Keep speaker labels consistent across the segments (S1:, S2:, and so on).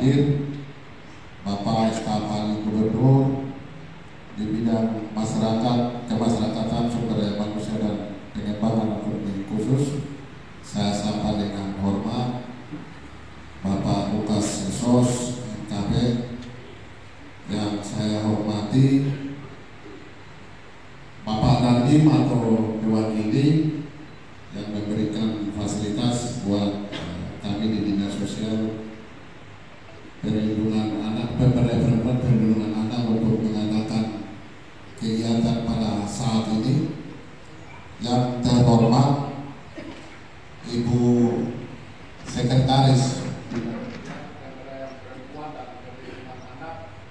S1: hadir Bapak Staf Ahli Gubernur di bidang masyarakat, kemasyarakatan, sumber daya manusia dan pengembangan ekonomi khusus. Saya sapa dengan hormat Bapak Lukas Esos MKP, yang saya hormati Bapak Dandim atau mewakili yang memberikan fasilitas buat kami di Dinas Sosial Perlindungan Anak, Perlindungan Anak untuk mengadakan kegiatan pada saat ini. Yang terhormat Ibu Sekretaris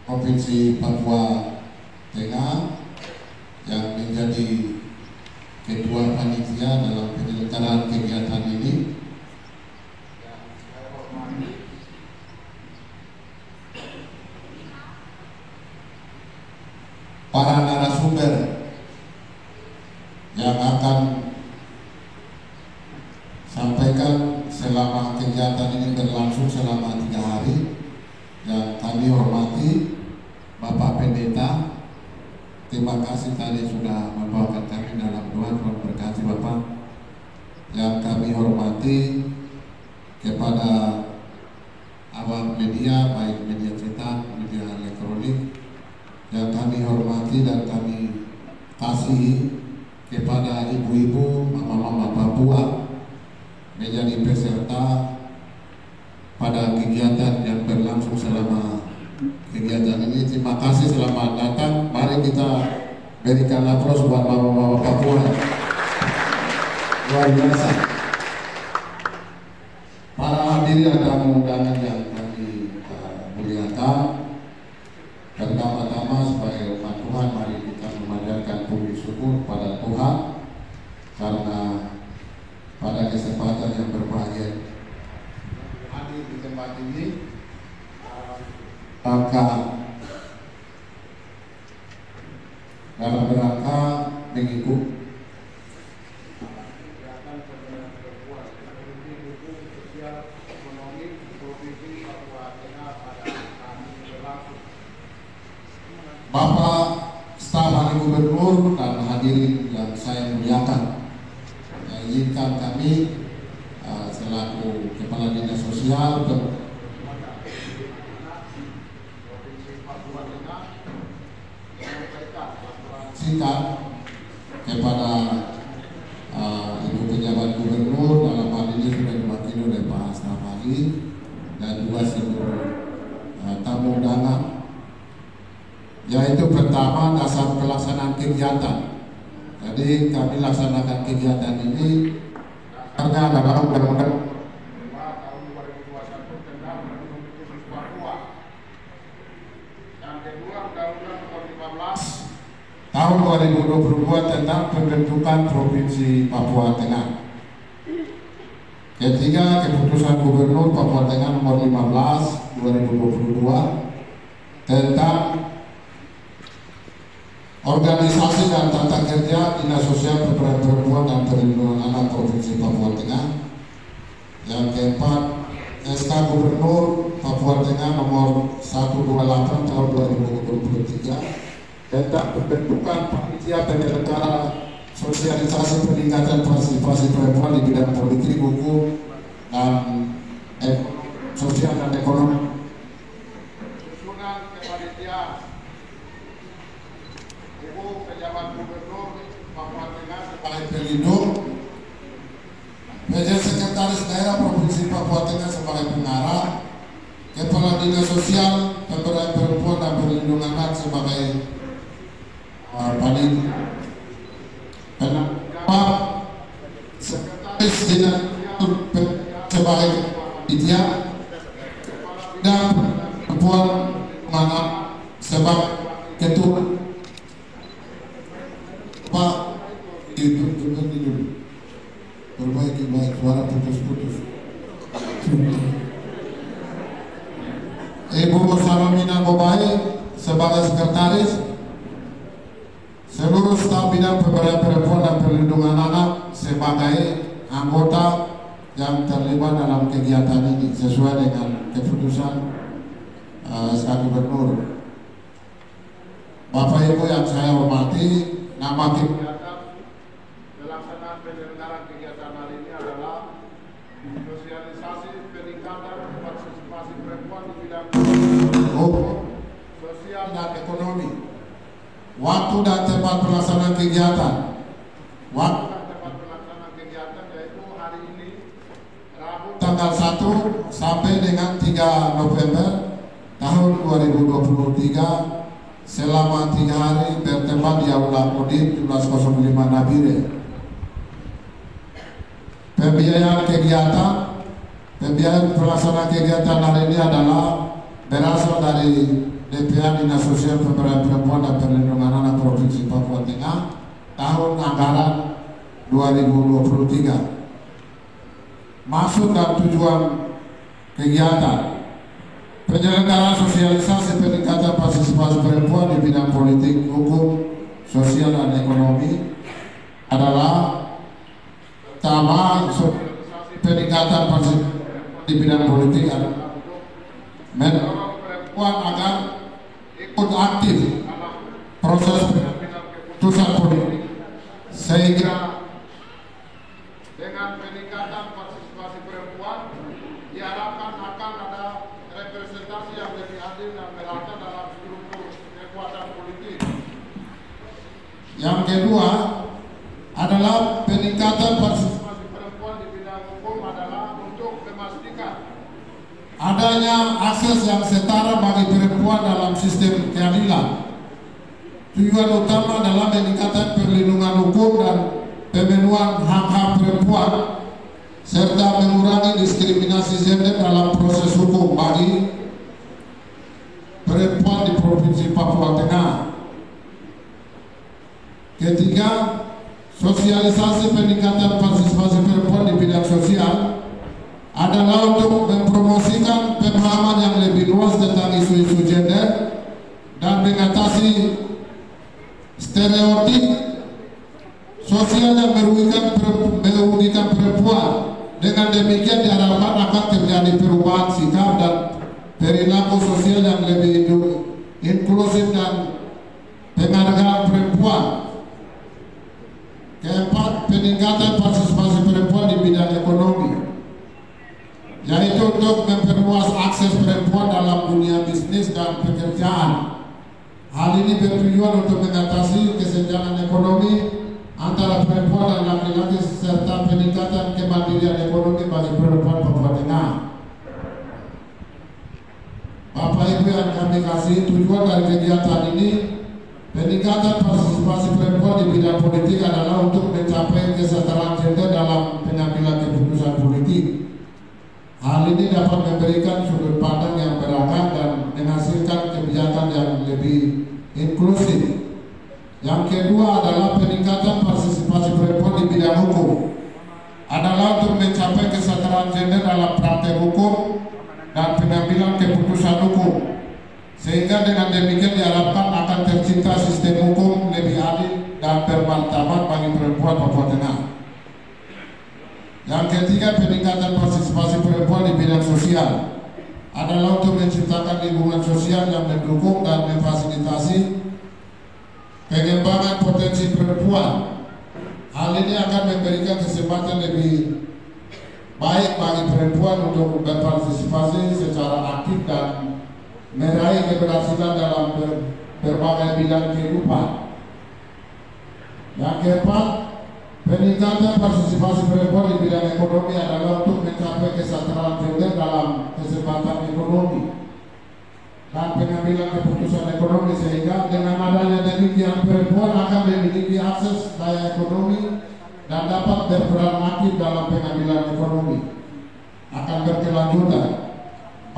S1: Provinsi Papua Tengah yang menjadi ketua panitia dalam penyelenggaraan kegiatan ini. Para narasumber yang akan sampaikan selama kegiatan ini berlangsung selama 3 hari, yang kami hormati Bapak Pendeta. Terima kasih tadi sudah membawakan kami dalam doa. Tuhan berkati Bapak. Yang kami hormati kepada awak media, baik media cetak, media elektronik, yang kami hormati dan kami kasihi kepada ibu-ibu, mama-mama Papua menjadi peserta pada kegiatan yang berlangsung selama kegiatan ini. Terima kasih, selamat datang. Mari kita berikan aplaus buat mama-mama Papua. Luar biasa. Para hadirin dan undangan yang kami muliakan, pertama-tama sebagai umat Tuhan, mari kita memanjatkan puji syukur pada Tuhan karena pada kesempatan yang berbahagia hadir di tempat ini, dalam rangka mengikuti kegiatan pembinaan perempuan sosial ekonomi Provinsi Papua Tengah pada tahun berlangsung. Bapak Staf Ahli Gubernur dan hadirin yang saya muliakan, izinkan kami selaku Kepala Dinas Sosial singkat kepada Ibu Pejabat Gubernur, dalam hal ini sudah diwakili oleh Pak Staf Ahli dan juga seluruh tamu undangan, yaitu pertama dasar pelaksanaan kegiatan. Jadi kami laksanakan kegiatan ini karena dalam Undang-Undang tahun 2021 tentang Otonomi Khusus Papua. Yang kedua, Undang-Undang nomor 15 tahun 2022 tentang pembentukan Provinsi Papua Tengah. Ketiga, Keputusan Gubernur Papua Tengah nomor 15 2022 tentang organisasi dan tata kerja Dinas Sosial Perempuan dan Perlindungan Anak Provinsi Papua Tengah. Yang keempat, SK Gubernur Papua Tengah nomor 128 tahun 2023 tentang pembentukan panitia penyelenggara sosialisasi peningkatan partisipasi perempuan di bidang politik, hukum, dan sosial dan ekonomi. Susunan kepanitiaan Ibu Pejabat Gubernur Papua Tengah sebagai pelindung, PJ Sekretaris Daerah Provinsi Papua Tengah sebagai pengarah, Kepala Dinas Sosial Pemberdayaan Perempuan dan Perlindungan Anak sebagai Sekretaris Dinas sebagai panitia dan perempuan mana sebab ketua. Pak, itu perbaiki baik suara putus-putus. Ibu Salamina Bobai sebagai sekretaris, seluruh staf bidang pemberdayaan perempuan dan perlindungan anak sebagai anggota yang terlibat dalam kegiatan ini sesuai dengan keputusan SK Gubernur. Bapak Ibu yang saya hormati, nama kegiatan pelaksanaan penyelenggaraan kegiatan hari ini adalah sosialisasi peningkatan partisipasi perempuan di bidang hukum, sosial dan ekonomi. Waktu dan tempat pelaksanaan kegiatan. Waktu dan tempat pelaksanaan kegiatan yaitu hari ini Rabu tanggal 1 sampai dengan 3 November tahun 2023 selama 3 hari bertempat di Aula Kodim 1705 Nabire. Pembiayaan pelaksanaan kegiatan hari ini adalah berasal dari DPA Dinas Sosial Pemberdayaan Perempuan dan Perlindungan Anak Provinsi Papua Tengah tahun anggaran 2023. Maksud dan tujuan kegiatan penyelenggaraan sosialisasi peningkatan partisipasi perempuan di bidang politik, hukum, sosial dan ekonomi adalah pertama, peningkatan partisipasi di bidang politik adalah mendorong perempuan agar ikut aktif proses keputusan politik, sehingga dengan peningkatan partisipasi perempuan diharapkan akan ada representasi yang lebih adil dan merata dalam struktur kekuatan politik. Yang kedua adalah peningkatan partisipasi perempuan di bidang hukum adalah untuk memastikan adanya akses yang setara bagi perempuan dalam sistem keadilan. Tujuan utama adalah meningkatkan perlindungan hukum dan pemenuhan hak-hak perempuan serta mengurangi diskriminasi gender dalam proses hukum bagi perempuan di Provinsi Papua Tengah. Ketiga, sosialisasi peningkatan partisipasi perempuan di bidang sosial adalah untuk mempromosikan pemahaman yang lebih luas tentang isu-isu gender dan mengatasi stereotip sosial yang merugikan perempuan. Dengan demikian diharapkan akan terjadi perubahan sikap dan perilaku sosial yang lebih inklusif dan penghargaan perempuan. Keempat, peningkatan partisipasi perempuan di bidang ekonomi, yaitu untuk memperluas akses perempuan dalam dunia bisnis dan pekerjaan. Hal ini bertujuan untuk mengatasi kesenjangan ekonomi antara perempuan dan laki-laki serta peningkatan kemandirian ekonomi bagi perempuan Papua Tengah. Bapak Ibu yang kami kasih, tujuan dari kegiatan ini peningkatan partisipasi perempuan di bidang politik adalah untuk mencapai kesetaraan gender dalam pengambilan keputusan politik. Hal ini dapat memberikan sudut pandang yang beragam dan menghasilkan kebijakan yang lebih inklusif. Yang kedua adalah peningkatan partisipasi perempuan di bidang hukum adalah untuk mencapai kesetaraan gender dalam praktek hukum dan pengambilan keputusan hukum, sehingga dengan demikian diharapkan akan tercipta sistem hukum lebih adil dan bermartabat bagi perempuan Papua Tengah. Yang ketiga, peningkatan partisipasi perempuan di bidang sosial adalah untuk menciptakan lingkungan sosial yang mendukung dan memfasilitasi pengembangan potensi perempuan. Hal ini akan memberikan kesempatan lebih baik bagi perempuan untuk berpartisipasi secara aktif dan meraih keberhasilan dalam berbagai bidang kehidupan. Yang keempat, peningkatan partisipasi perempuan di bidang ekonomi adalah untuk mencapai kesetaraan gender dalam kesempatan ekonomi dan pengambilan keputusan ekonomi, sehingga dengan adanya demikian perempuan akan memiliki akses daya ekonomi dan dapat berperan aktif dalam pengambilan ekonomi. Akan berkelanjutan.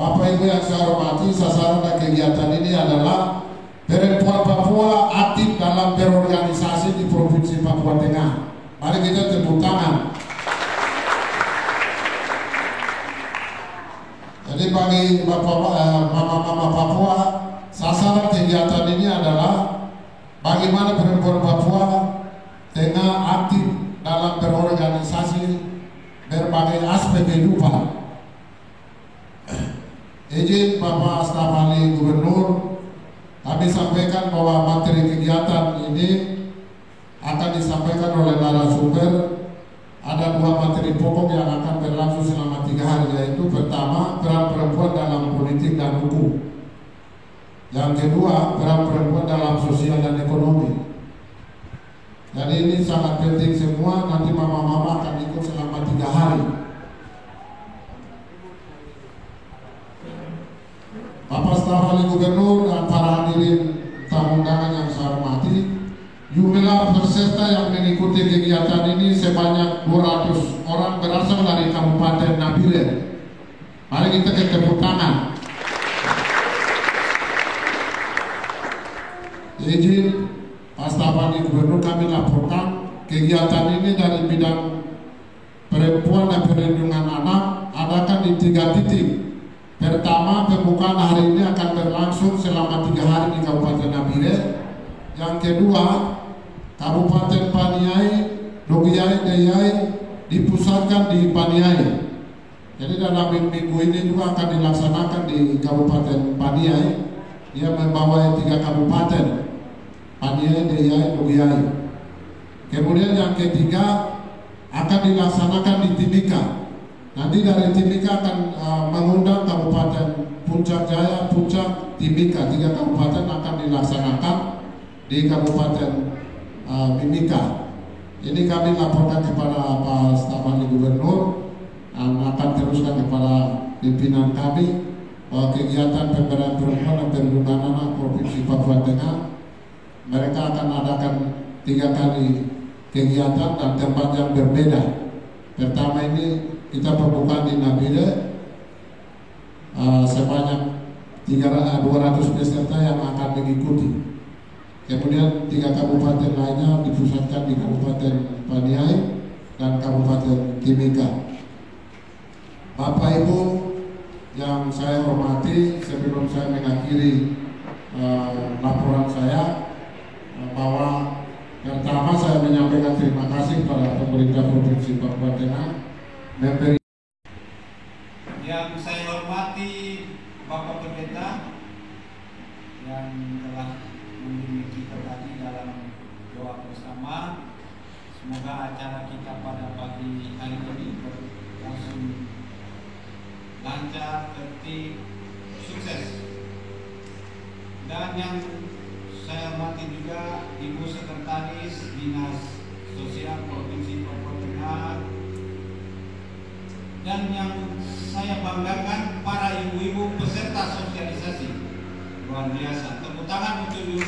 S1: Bapak Ibu yang saya hormati, sasaran dan kegiatan ini adalah perempuan Papua aktif dalam berorganisasi di Provinsi Papua Tengah. Mari kita tepuk tangan. Jadi bagi mama-mama Papua, sasaran kegiatan ini adalah bagaimana perempuan Papua Tengah aktif dalam berorganisasi berbagai aspek kehidupan. Izin Bapak Staf Ahli Gubernur, kami sampaikan bahwa materi kegiatan ini akan disampaikan oleh narasumber. Ada 2 materi pokok yang akan berlangsung selama 3 hari, yaitu pertama, peran perempuan dalam politik dan hukum. Yang kedua, peran perempuan dalam sosial dan ekonomi. Jadi ini sangat penting semua, nanti mama-mama akan ikut selama 3 hari. Bapak Staf Ahli Gubernur dan para hadirin tamu undangan yang saya hormati, jumlah peserta yang mengikuti kegiatan ini sebanyak 200 orang berasal dari Kabupaten Nabire. Mari kita tepuk tangan. Izin Pak Staf Ahli Gubernur, kami laporkan kegiatan ini dari bidang perempuan dan perlindungan anak adakan di 3 titik. Pertama, pembukaan hari ini akan berlangsung selama 3 hari di Kabupaten Nabire. Yang kedua, Kabupaten Paniai, Dogiai, Deyai dipusatkan di Paniai. Jadi dalam minggu ini juga akan dilaksanakan di Kabupaten Paniai. Dia membawa 3 kabupaten, Paniai, Deyai, Dogiai. Kemudian yang ketiga akan dilaksanakan di Timika. Nanti dari Timika akan mengundang Kabupaten Puncak Jaya, Puncak, Timika. 3 kabupaten akan dilaksanakan di Kabupaten Mimika. Ini kami laporkan kepada Pak Staf Ahli Gubernur dan akan teruskan kepada pimpinan kami bahwa kegiatan pemberdayaan perempuan dan perlindungan anak Provinsi Papua Tengah, mereka akan adakan 3 kali kegiatan dan tempat yang berbeda. Pertama ini kita pembukaan di Nabire, sebanyak 200 peserta yang akan mengikuti. Kemudian 3 kabupaten lainnya dipusatkan di Kabupaten Paniai dan Kabupaten Timika. Bapak Ibu yang saya hormati, sebelum saya mengakhiri laporan saya, bahwa pertama saya menyampaikan terima kasih kepada pemerintah Provinsi Papua Tengah memberi.
S2: Yang saya hormati Bapak Pendeta yang telah membimbing kita tadi dalam doa bersama. Semoga acara kita pada pagi hari ini berlangsung lancar, tertib, sukses. Dan yang saya hormati juga Ibu Sekretaris Dinas Sosial Provinsi Papua Tengah, dan yang saya banggakan para ibu-ibu peserta sosialisasi. Luar biasa, tepuk tangan untuk ibu.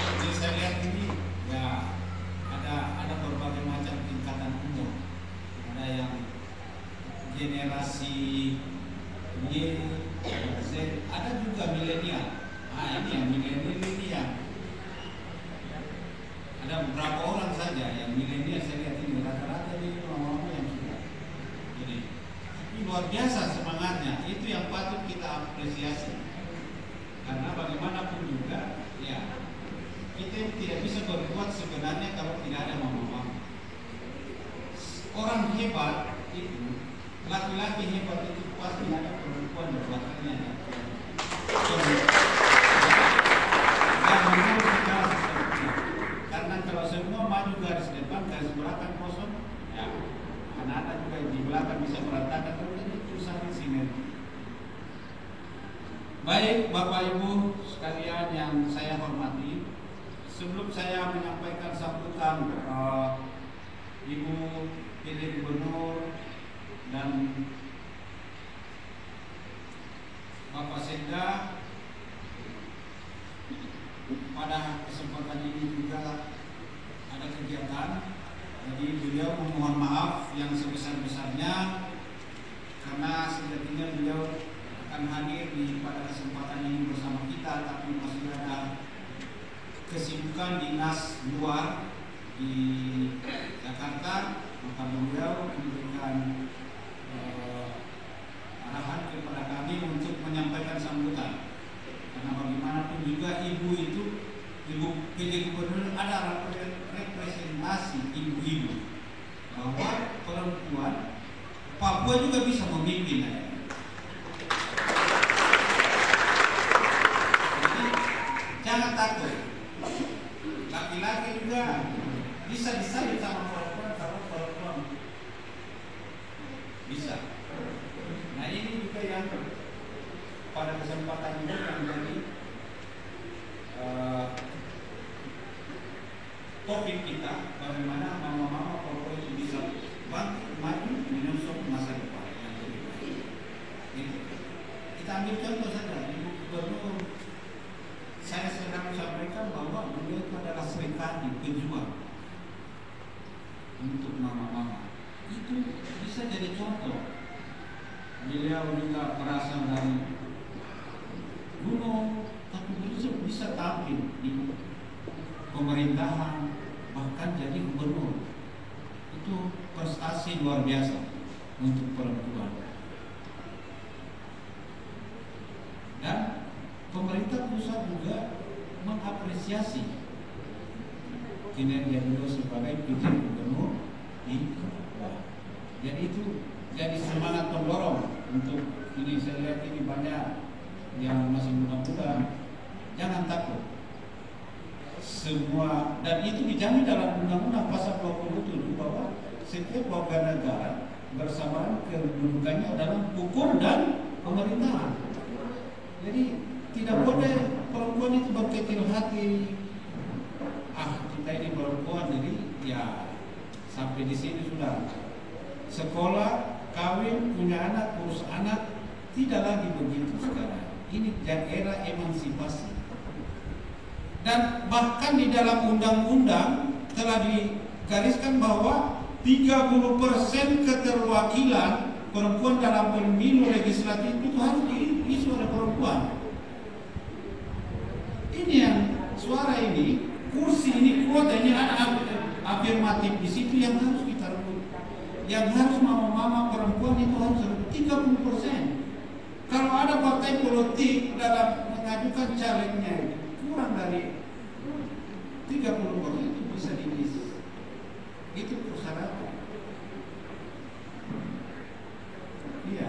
S2: Jadi saya lihat ini ya ada berbagai macam tingkatan umur. Ada yang generasi Y, Z, ada juga milenial. Ini yang milenial ini yang ada beberapa orang saja yang milenial. Saya lihat ini rata-rata ini orang-orang yang sudah. Jadi ini luar biasa semangatnya. Itu yang patut kita apresiasi. Karena bagaimanapun juga, ya kita tidak bisa berbuat sebenarnya kalau tidak ada mama-mama. Orang hebat itu, laki-laki hebat itu pasti ada perempuan di belakangnya. Dan menurut kita seperti itu. Karena kalau semua maju garis depan, garis belakang kosong, ya anak-anak juga di belakang bisa berantakan. Itu sangat sinergi. Baik Bapak Ibu sekalian yang saya hormati, sebelum saya menyampaikan sambutan Ibu PJ Gubernur dan Bapak Sekda, pada kesempatan ini juga ada kegiatan. Jadi beliau memohon maaf yang sebesar-besarnya karena sejatinya beliau akan hadir pada kesempatan ini bersama kita, tapi masih ada kesibukan dinas luar di Jakarta, maka beliau memberikan arahan kepada kami untuk menyampaikan sambutan. Karena bagaimanapun juga ibu itu, Ibu PJ Gubernur ada representasi ibu-ibu bahwa perempuan Papua juga bisa memimpin. juga bisa disayat sama perempuan kalau perempuan bisa. Nah ini juga yang pada kesempatan ini yang menjadi topik kita, bagaimana mama-mama perempuan itu bisa bangkit maju menyusun masa depan yang lebih baik. Gitu. Kita ambil contoh saja, Ibu Gubernur, saya sedang sampaikan bahwa beliau itu adalah serikandi pejuang untuk mama-mama. Itu bisa jadi contoh. Beliau juga berasal dari gunung, tapi beliau bisa tampil di pemerintahan, bahkan jadi gubernur. Itu prestasi luar biasa untuk perempuan. Dan pemerintah pusat juga mengapresiasi kinerja beliau sebagai PJ gubernur di Papua. Jadi itu jadi semangat pendorong untuk ini. Saya lihat ini banyak yang masih muda-muda, jangan takut. Semua, dan itu dijamin dalam Undang-Undang pasal 27 bahwa setiap warga negara bersamaan kedudukannya dalam hukum dan pemerintahan. Jadi tidak boleh perempuan itu berkecil hati. Kita ini perempuan, jadi ya sampai di sini sudah. Sekolah, kawin, punya anak, urus anak, tidak lagi begitu sekarang. Ini era emansipasi. Dan bahkan di dalam undang-undang telah digariskan bahwa 30% keterwakilan perempuan dalam pemilu legislatif itu harus diisi oleh perempuan. Ini yang suara ini, kursi ini, kuotanya ada afirmatif di situ yang harus kita rebut. Yang harus mama-mama perempuan itu harus 30%. Kalau ada partai politik dalam mengajukan calegnya kurang dari 30% itu bisa diisi. Itu persyaratan. Iya.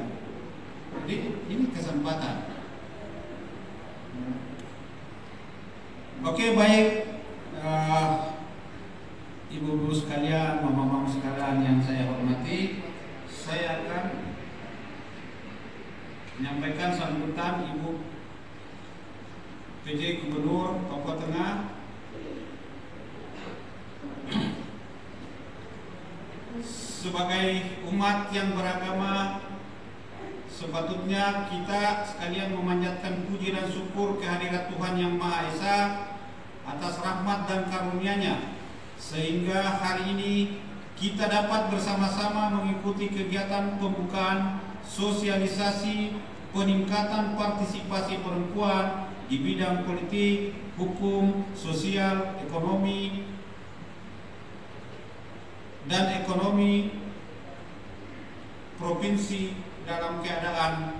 S2: Jadi ini kesempatan. Oke, baik. Ibu-ibu sekalian, mama-mama sekalian yang saya hormati, saya akan menyampaikan sambutan Ibu PJ Gubernur Papua Tengah sebagai umat yang beragama. Sepatutnya kita sekalian memanjatkan puji dan syukur kehadirat Tuhan Yang Maha Esa atas rahmat dan karunia-Nya, sehingga hari ini kita dapat bersama-sama mengikuti kegiatan pembukaan sosialisasi peningkatan partisipasi perempuan di bidang politik, hukum, sosial, ekonomi, dan ekonomi provinsi dalam keadaan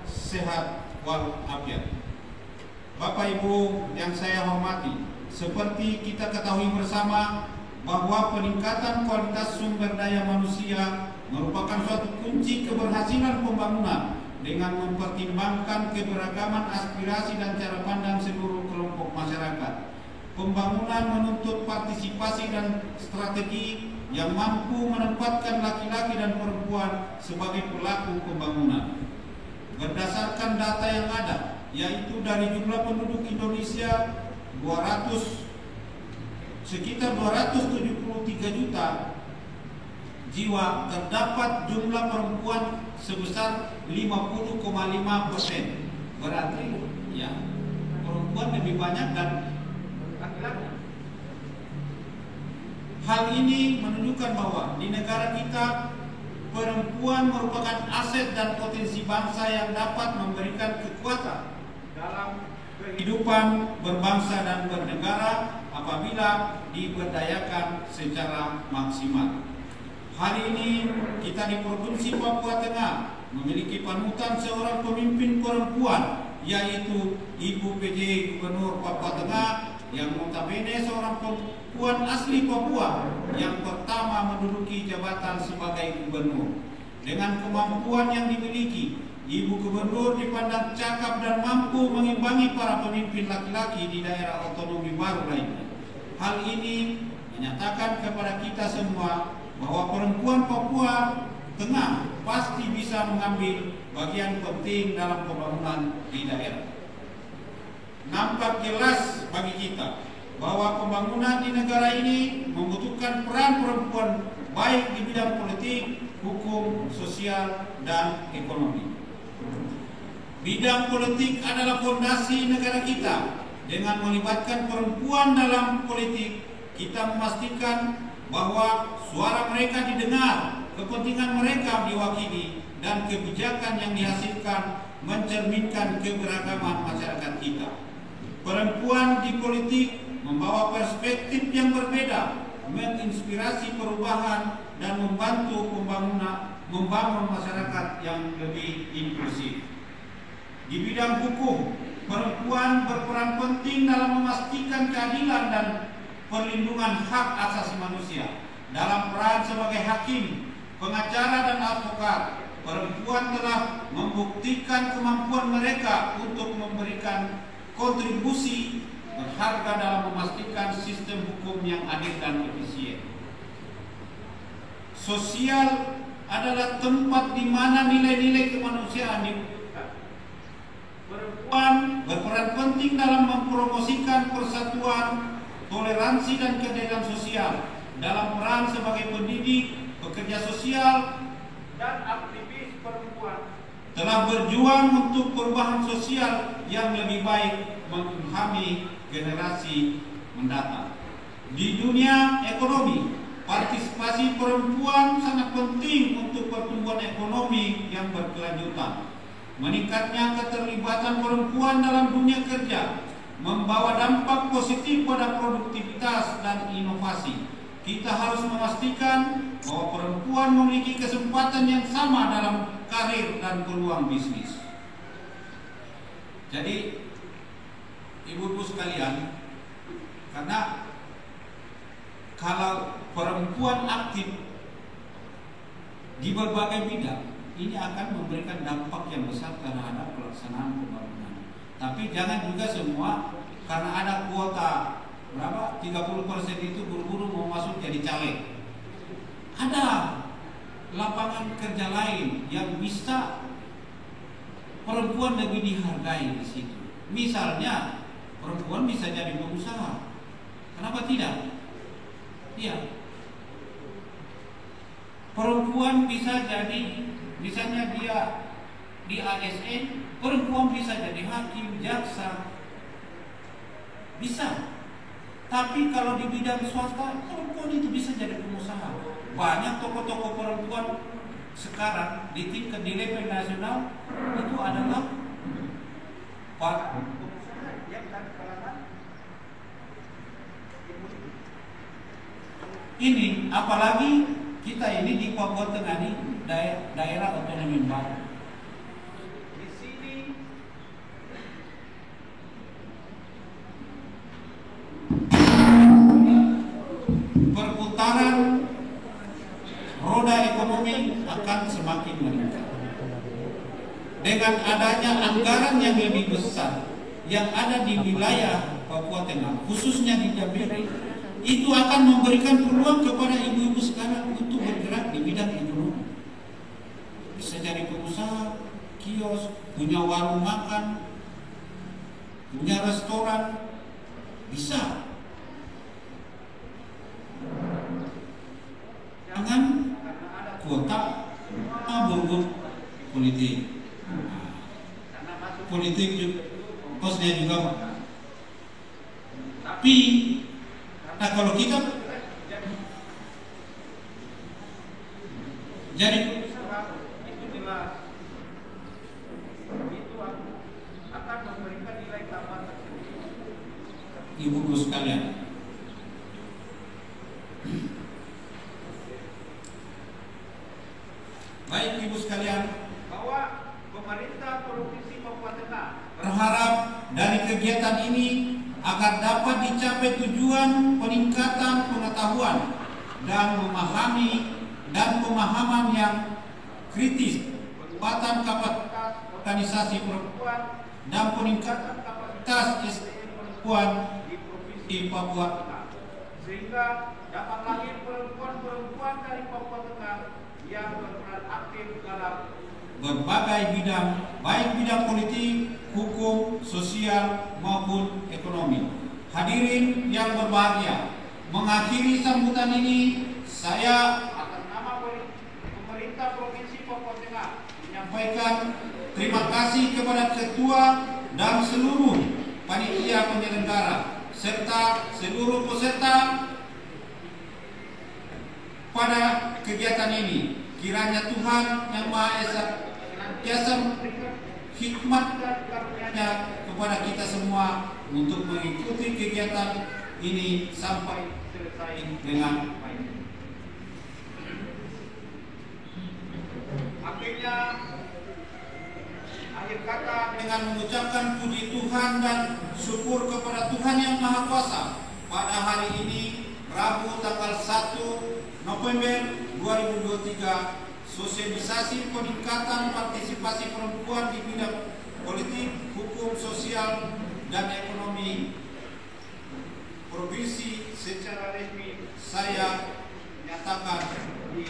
S2: sehat walafiat. Bapak Ibu yang saya hormati, seperti kita ketahui bersama bahwa peningkatan kualitas sumber daya manusia merupakan suatu kunci keberhasilan pembangunan dengan mempertimbangkan keberagaman aspirasi dan cara pandang seluruh kelompok masyarakat. Pembangunan menuntut partisipasi dan strategi yang mampu menempatkan laki-laki dan perempuan sebagai pelaku pembangunan. Berdasarkan data yang ada, yaitu dari jumlah penduduk Indonesia sekitar 273 juta jiwa, terdapat jumlah perempuan sebesar 50,5%. Berarti ya perempuan lebih banyak dan laki-laki. Hal ini menunjukkan bahwa di negara kita perempuan merupakan aset dan potensi bangsa yang dapat memberikan kekuatan dalam kehidupan berbangsa dan bernegara apabila diberdayakan secara maksimal. Hari ini kita di Provinsi Papua Tengah memiliki panutan seorang pemimpin perempuan, yaitu Ibu PJ Gubernur Papua Tengah yang notabene seorang perempuan asli Papua yang pertama menduduki jabatan sebagai gubernur. Dengan kemampuan yang dimiliki Ibu Gubernur dipandang cakap dan mampu mengimbangi para pemimpin laki-laki di daerah otonomi baru lainnya. Hal ini menyatakan kepada kita semua bahwa perempuan Papua Tengah pasti bisa mengambil bagian penting dalam pembangunan di daerah. Nampak jelas bagi kita bahwa pembangunan di negara ini membutuhkan peran perempuan baik di bidang politik, hukum, sosial, dan ekonomi. Bidang politik adalah fondasi negara kita. Dengan melibatkan perempuan dalam politik, kita memastikan bahwa suara mereka didengar, kepentingan mereka diwakili, dan kebijakan yang dihasilkan mencerminkan keberagaman masyarakat kita. Perempuan di politik membawa perspektif yang berbeda, menginspirasi perubahan, dan membantu membangun masyarakat yang lebih inklusif. Di bidang hukum, perempuan berperan penting dalam memastikan keadilan dan perlindungan hak asasi manusia. Dalam peran sebagai hakim, pengacara, dan advokat, perempuan telah membuktikan kemampuan mereka untuk memberikan kontribusi berharga dalam memastikan sistem hukum yang adil dan efisien. Sosial adalah tempat di mana nilai-nilai kemanusiaan diwujudkan. Perempuan berperan penting dalam mempromosikan persatuan, toleransi, dan keadilan sosial. Dalam peran sebagai pendidik, pekerja sosial, dan aktivis, perempuan telah berjuang untuk perubahan sosial yang lebih baik mengilhami generasi mendatang. Di dunia ekonomi, partisipasi perempuan sangat penting untuk pertumbuhan ekonomi yang berkelanjutan. Meningkatnya keterlibatan perempuan dalam dunia kerja membawa dampak positif pada produktivitas dan inovasi. Kita harus memastikan bahwa perempuan memiliki kesempatan yang sama dalam karir dan peluang bisnis. Jadi, ibu-ibu sekalian, karena kalau perempuan aktif di berbagai bidang, ini akan memberikan dampak yang besar terhadap pelaksanaan pembangunan. Tapi jangan juga semua karena ada kuota berapa 30% itu buru-buru mau masuk jadi caleg. Ada lapangan kerja lain yang bisa perempuan lebih dihargai di situ. Misalnya perempuan bisa jadi pengusaha. Kenapa tidak? Iya. Perempuan bisa jadi, misalnya dia di ASN, perempuan bisa jadi hakim, jaksa. Bisa. Tapi kalau di bidang swasta, perempuan itu bisa jadi pengusaha. Banyak tokoh-tokoh perempuan sekarang di tingkat di level nasional itu adalah para pengusaha yang dari kalangan ini. Apalagi kita ini di Papua Tengah ini daerah otonomi baru. Di sini perputaran roda ekonomi akan semakin meningkat. Dengan adanya anggaran yang lebih besar yang ada di wilayah Papua Tengah, khususnya di Jabiri, itu akan memberikan peluang kepada ibu-ibu sekarang untuk bergerak di bidang ekonomi. Bisa jadi pengusaha, kios, punya warung makan, punya restoran, bisa. Jangan kuota berburu politik. Politik juga kosnya juga. Tapi nah kalau kita jadi itu jelas itu akan memberikan nilai tambah tersendiri. Ibu-ibu sekalian, baik ibu sekalian, bahwa pemerintah Provinsi Papua Tengah berharap dari kegiatan ini agar dapat dicapai tujuan peningkatan pengetahuan dan pemahaman yang kritis, peningkatan kapasitas organisasi perempuan dan peningkatan kapasitas SDM perempuan di Papua Tengah, sehingga dapat lahir perempuan-perempuan dari Papua Tengah yang berperan aktif dalam berbagai bidang, baik bidang politik, hukum, sosial maupun ekonomi. Hadirin yang berbahagia, mengakhiri sambutan ini, saya atas nama pemerintah Provinsi Papua Tengah menyampaikan terima kasih kepada Ketua dan seluruh panitia penyelenggara serta seluruh peserta pada kegiatan ini. Kiranya Tuhan Yang Maha Esa senantiasa memberikan hikmat dan karunia-Nya kepada kita semua untuk mengikuti kegiatan ini sampai selesai dengan baik. Akhir kata dengan mengucapkan puji Tuhan dan syukur kepada Tuhan Yang Maha Kuasa pada hari ini, Rabu tanggal 1 November 2023, sosialisasi peningkatan partisipasi perempuan di bidang politik, hukum, sosial, dan ekonomi provinsi secara resmi saya nyatakan di